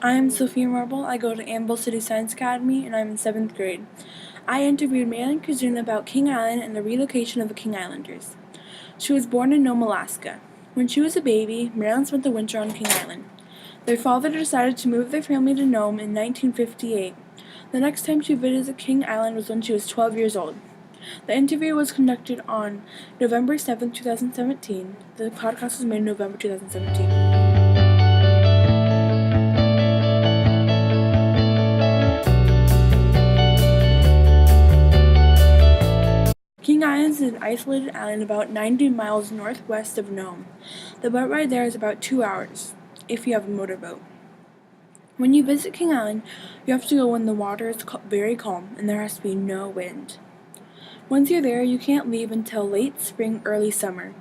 I am Sophia Marble. I go to Anvil City Science Academy and I'm in 7th grade. I interviewed Marilyn Kazuna about King Island and the relocation of the King Islanders. She was born in Nome, Alaska. When she was a baby, Marilyn spent the winter on King Island. Their father decided to move their family to Nome in 1958. The next time she visited King Island was when she was 12 years old. The interview was conducted on November 7, 2017. The podcast was made in November 2017. King Island is an isolated island about 90 miles northwest of Nome. The boat ride there is about 2 hours, if you have a motorboat. When you visit King Island, you have to go when the water is very calm and there has to be no wind. Once you're there, you can't leave until late spring, early summer.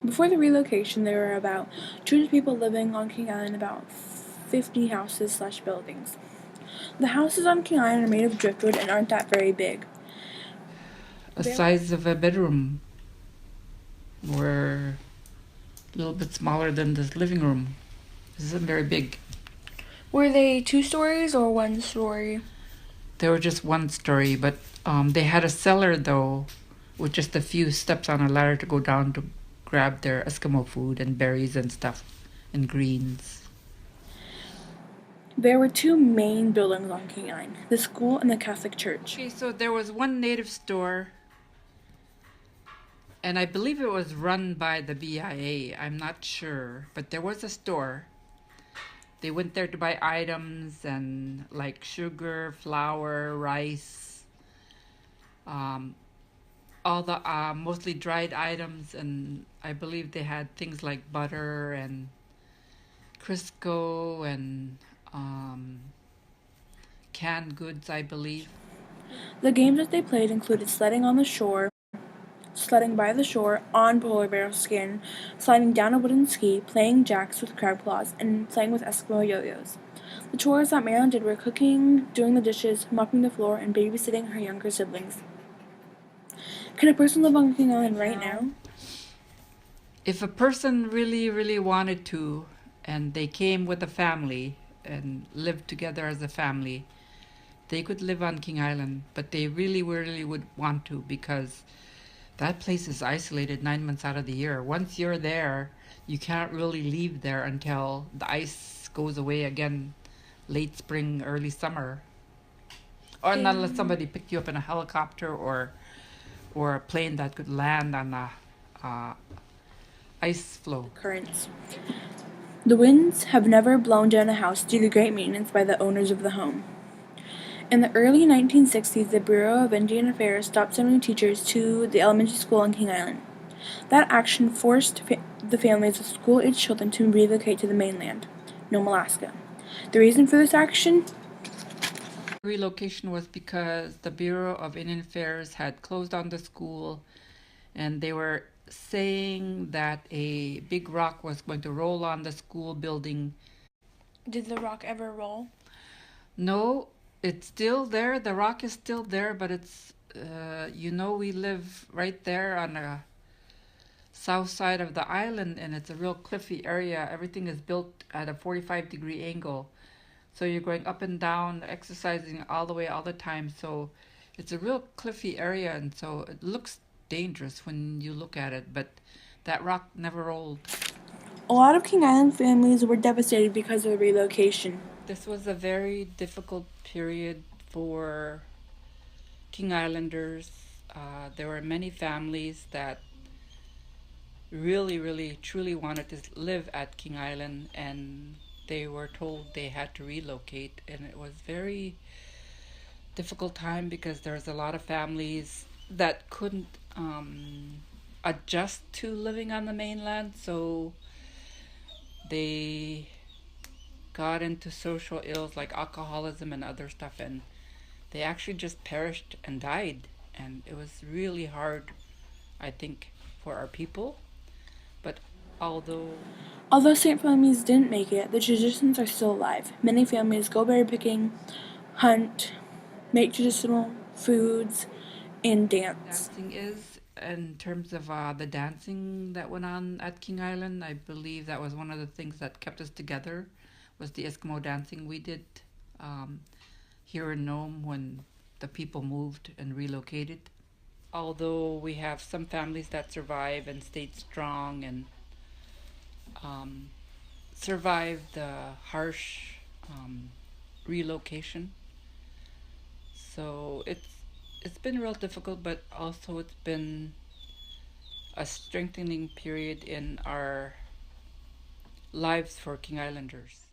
Before the relocation, there were about 200 people living on King Island, about 50 houses/buildings. The houses on King Island are made of driftwood and aren't that very big. The size of a bedroom were a little bit smaller than this living room. This isn't very big. Were they 2 stories or 1 story? They were just 1 story, but they had a cellar though, with just a few steps on a ladder to go down to grab their Eskimo food and berries and stuff and greens. There were 2 main buildings on King Island, the school and the Catholic church. Okay, so there was one native store, and I believe it was run by the BIA. I'm not sure, but there was a store. They went there to buy items and like sugar, flour, rice, all the mostly dried items, and I believe they had things like butter and Crisco and canned goods, I believe. The games that they played included sledding on the shore, sledding by the shore on polar bear skin, sliding down a wooden ski, playing jacks with crab claws, and playing with Eskimo yo-yos. The chores that Marilyn did were cooking, doing the dishes, mopping the floor, and babysitting her younger siblings. Can a person live on King Island right now? If a person really, really wanted to, and they came with a family and lived together as a family, they could live on King Island, but they really, really would want to, because that place is isolated 9 months out of the year. Once you're there, you can't really leave there until the ice goes away again, late spring, early summer. Or not unless somebody picked you up in a helicopter or a plane that could land on the ice floe. Currents. The winds have never blown down a house due to great maintenance by the owners of the home. In the early 1960s, the Bureau of Indian Affairs stopped sending teachers to the elementary school on King Island. That action forced the families with school-aged children to relocate to the mainland, Nome, Alaska. The reason for this action? Relocation was because the Bureau of Indian Affairs had closed down the school, and they were saying that a big rock was going to roll on the school building. Did the rock ever roll? No, it's still there. The rock is still there, but it's, we live right there on the south side of the island, and it's a real cliffy area. Everything is built at a 45-degree angle. So you're going up and down, exercising all the way, all the time. So it's a real cliffy area, and so it looks dangerous when you look at it, but that rock never rolled. A lot of King Island families were devastated because of the relocation. This was a very difficult period for King Islanders. There were many families that really, really, truly wanted to live at King Island, and they were told they had to relocate, and it was very difficult time because there's a lot of families that couldn't adjust to living on the mainland, so they got into social ills like alcoholism and other stuff, and they actually just perished and died. And it was really hard, I think, for our people. But although some families didn't make it, the traditions are still alive. Many families go berry picking, hunt, make traditional foods, and dance. dancing is, in terms of the dancing that went on at King Island, I believe that was one of the things that kept us together. was the Eskimo dancing we did here in Nome when the people moved and relocated. Although we have some families that survive and stayed strong and survived the harsh relocation. So it's been real difficult, but also it's been a strengthening period in our lives for King Islanders.